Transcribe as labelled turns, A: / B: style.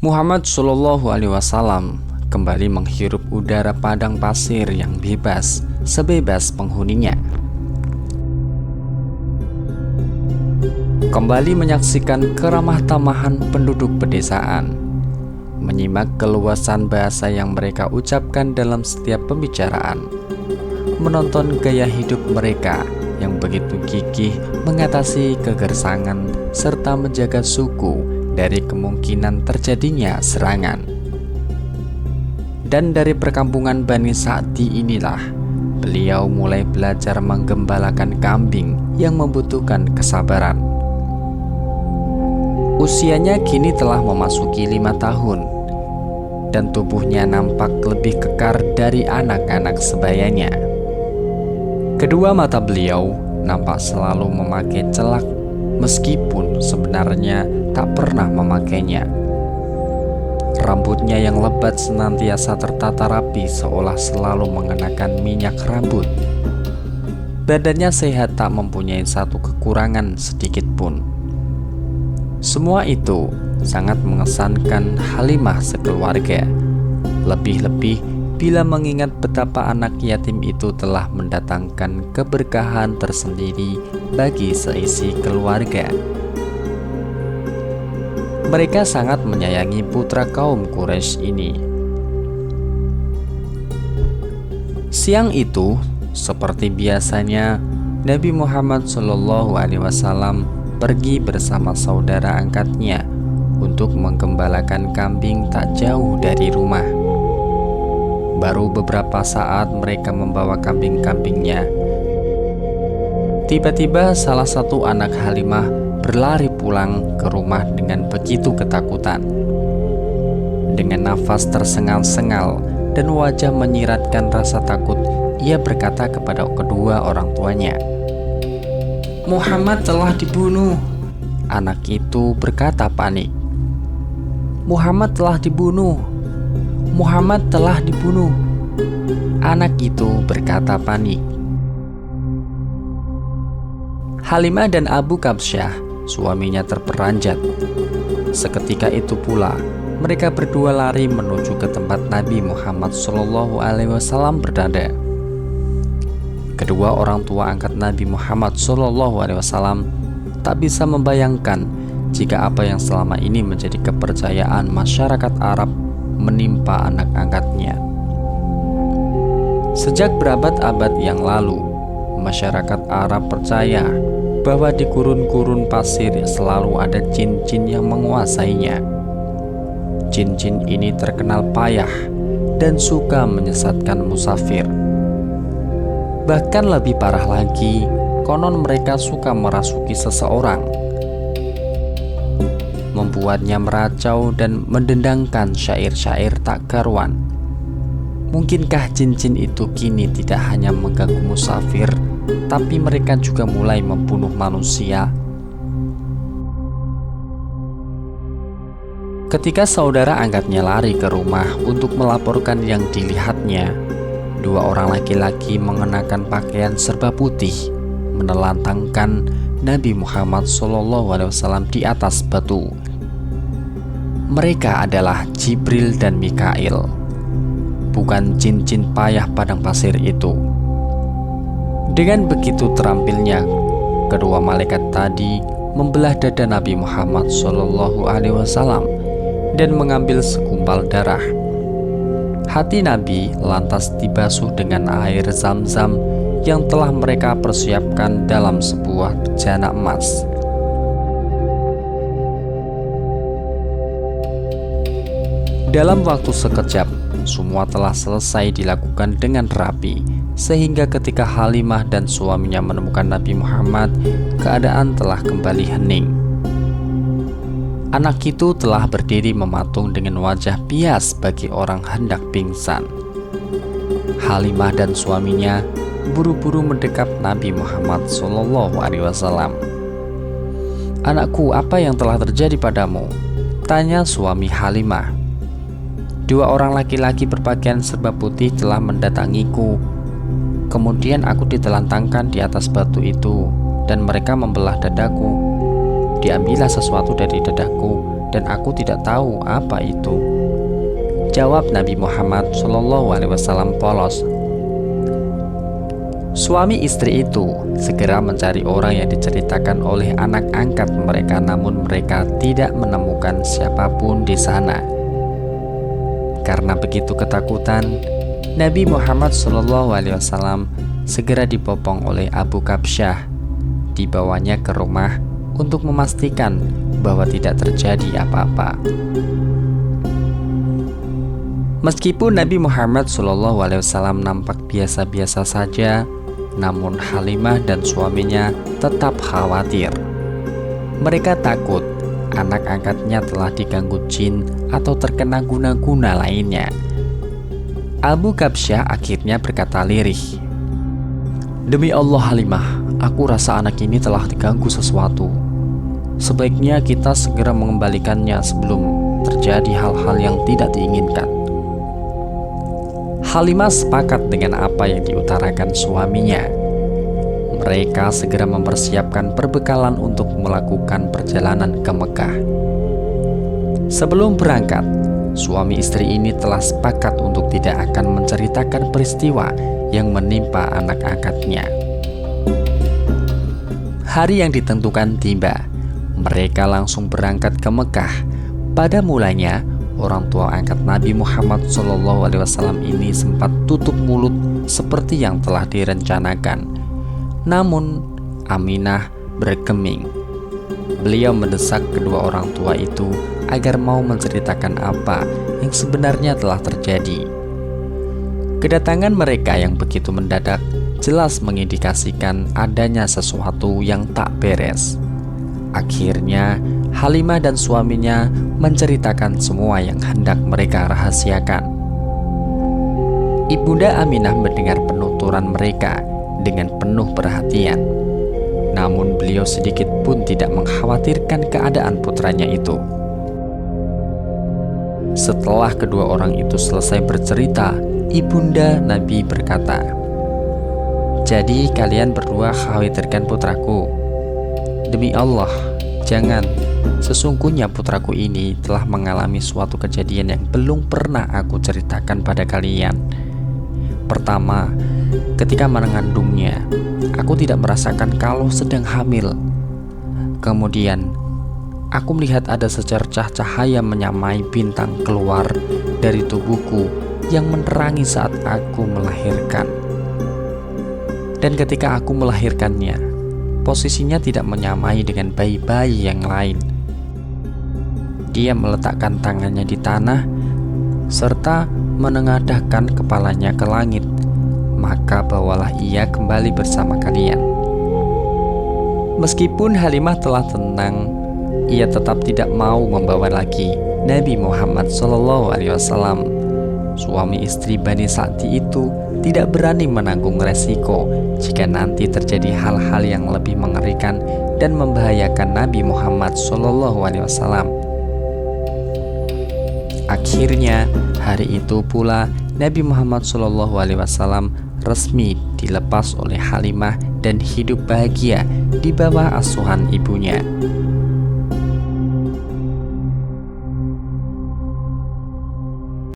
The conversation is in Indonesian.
A: Muhammad Shallallahu Alaihi Wasallam kembali menghirup udara padang pasir yang bebas, sebebas penghuninya. Kembali menyaksikan keramah tamahan penduduk pedesaan, menyimak keluasan bahasa yang mereka ucapkan dalam setiap pembicaraan, menonton gaya hidup mereka yang begitu gigih mengatasi kegersangan serta menjaga suku dari kemungkinan terjadinya serangan. Dan dari perkampungan Bani Sa'di inilah beliau mulai belajar menggembalakan kambing yang membutuhkan kesabaran. Usianya kini telah memasuki 5 tahun dan tubuhnya nampak lebih kekar dari anak-anak sebayanya. Kedua mata beliau nampak selalu memakai celak meskipun sebenarnya tak pernah memakainya. Rambutnya yang lebat senantiasa tertata rapi seolah selalu mengenakan minyak rambut. Badannya sehat, tak mempunyai satu kekurangan sedikit pun. Semua itu sangat mengesankan Halimah sekeluarga. Lebih-lebih bila mengingat betapa anak yatim itu telah mendatangkan keberkahan tersendiri bagi seisi keluarga. Mereka sangat menyayangi putra kaum Quraisy ini. Siang itu, seperti biasanya, Nabi Muhammad SAW pergi bersama saudara angkatnya untuk menggembalakan kambing tak jauh dari rumah. Baru beberapa saat mereka membawa kambing-kambingnya, tiba-tiba salah satu anak Halimah berlari pulang ke rumah dengan begitu ketakutan. Dengan nafas tersengal-sengal dan wajah menyiratkan rasa takut, ia berkata kepada kedua orang tuanya, "Muhammad telah dibunuh." Anak itu berkata panik, "Muhammad telah dibunuh. Muhammad telah dibunuh." Anak itu berkata panik. Halimah dan Abu Kabsyah, suaminya, terperanjat. Seketika itu pula mereka berdua lari menuju ke tempat Nabi Muhammad SAW berada. Kedua orang tua angkat Nabi Muhammad SAW tak bisa membayangkan jika apa yang selama ini menjadi kepercayaan masyarakat Arab menimpa anak angkatnya. Sejak berabad-abad yang lalu, masyarakat Arab percaya bahwa di gurun-gurun pasir selalu ada jin-jin yang menguasainya. Jin-jin ini terkenal payah dan suka menyesatkan musafir. Bahkan lebih parah lagi, konon mereka suka merasuki seseorang, membuatnya meracau dan mendendangkan syair-syair tak karuan. Mungkinkah jin-jin itu kini tidak hanya mengganggu musafir, tapi mereka juga mulai membunuh manusia? Ketika saudara angkatnya lari ke rumah untuk melaporkan yang dilihatnya, dua orang laki-laki mengenakan pakaian serba putih menelantangkan Nabi Muhammad SAW di atas batu. Mereka adalah Jibril dan Mikail, bukan jin-jin payah padang pasir itu. Dengan begitu terampilnya, kedua malaikat tadi membelah dada Nabi Muhammad SAW dan mengambil segumpal darah. Hati Nabi lantas dibasuh dengan air Zam-Zam yang telah mereka persiapkan dalam sebuah bejana emas. Dalam waktu sekejap, semua telah selesai dilakukan dengan rapi, sehingga ketika Halimah dan suaminya menemukan Nabi Muhammad, keadaan telah kembali hening. Anak itu telah berdiri mematung dengan wajah pias bagi orang hendak pingsan. Halimah dan suaminya buru-buru mendekap Nabi Muhammad SAW. "Anakku, apa yang telah terjadi padamu?" tanya suami Halimah. "Dua orang laki-laki berpakaian serba putih telah mendatangiku. Kemudian aku ditelantangkan di atas batu itu dan mereka membelah dadaku. Diambillah sesuatu dari dadaku dan aku tidak tahu apa itu," jawab Nabi Muhammad SAW polos. Suami istri itu segera mencari orang yang diceritakan oleh anak angkat mereka, namun mereka tidak menemukan siapapun di sana. Karena begitu ketakutan, Nabi Muhammad SAW segera dibopong oleh Abu Kabsyah, dibawanya ke rumah untuk memastikan bahwa tidak terjadi apa-apa. Meskipun Nabi Muhammad SAW nampak biasa-biasa saja, namun Halimah dan suaminya tetap khawatir. Mereka takut anak angkatnya telah diganggu jin atau terkena guna-guna lainnya. Abu Kabsyah akhirnya berkata lirih, "Demi Allah Halimah, aku rasa anak ini telah diganggu sesuatu. Sebaiknya kita segera mengembalikannya sebelum terjadi hal-hal yang tidak diinginkan." Halimah sepakat dengan apa yang diutarakan suaminya. Mereka segera mempersiapkan perbekalan untuk melakukan perjalanan ke Mekah. Sebelum berangkat, suami istri ini telah sepakat untuk tidak akan menceritakan peristiwa yang menimpa anak angkatnya. Hari yang ditentukan tiba. Mereka langsung berangkat ke Mekah. Pada mulanya, orang tua angkat Nabi Muhammad SAW ini sempat tutup mulut seperti yang telah direncanakan. Namun, Aminah bergeming. Beliau mendesak kedua orang tua itu agar mau menceritakan apa yang sebenarnya telah terjadi. Kedatangan mereka yang begitu mendadak jelas mengindikasikan adanya sesuatu yang tak beres. Akhirnya, Halimah dan suaminya menceritakan semua yang hendak mereka rahasiakan. Ibunda Aminah mendengar penuturan mereka dengan penuh perhatian. Namun beliau sedikit pun tidak mengkhawatirkan keadaan putranya itu. Setelah kedua orang itu selesai bercerita, ibunda Nabi berkata, "Jadi kalian berdua khawatirkan putraku? Demi Allah, jangan. Sesungguhnya putraku ini telah mengalami suatu kejadian yang belum pernah aku ceritakan pada kalian. Pertama, ketika mengandungnya, aku tidak merasakan kalau sedang hamil. Kemudian, aku melihat ada secercah cahaya menyamai bintang keluar dari tubuhku yang menerangi saat aku melahirkan. Dan ketika aku melahirkannya, posisinya tidak menyamai dengan bayi-bayi yang lain. Dia meletakkan tangannya di tanah serta menengadahkan kepalanya ke langit. Maka bawalah ia kembali bersama kalian." Meskipun Halimah telah tenang, ia tetap tidak mau membawa lagi Nabi Muhammad SAW. Suami istri Bani Sa'di itu tidak berani menanggung resiko jika nanti terjadi hal-hal yang lebih mengerikan dan membahayakan Nabi Muhammad SAW. Akhirnya, hari itu pula Nabi Muhammad SAW resmi dilepas oleh Halimah dan hidup bahagia di bawah asuhan ibunya.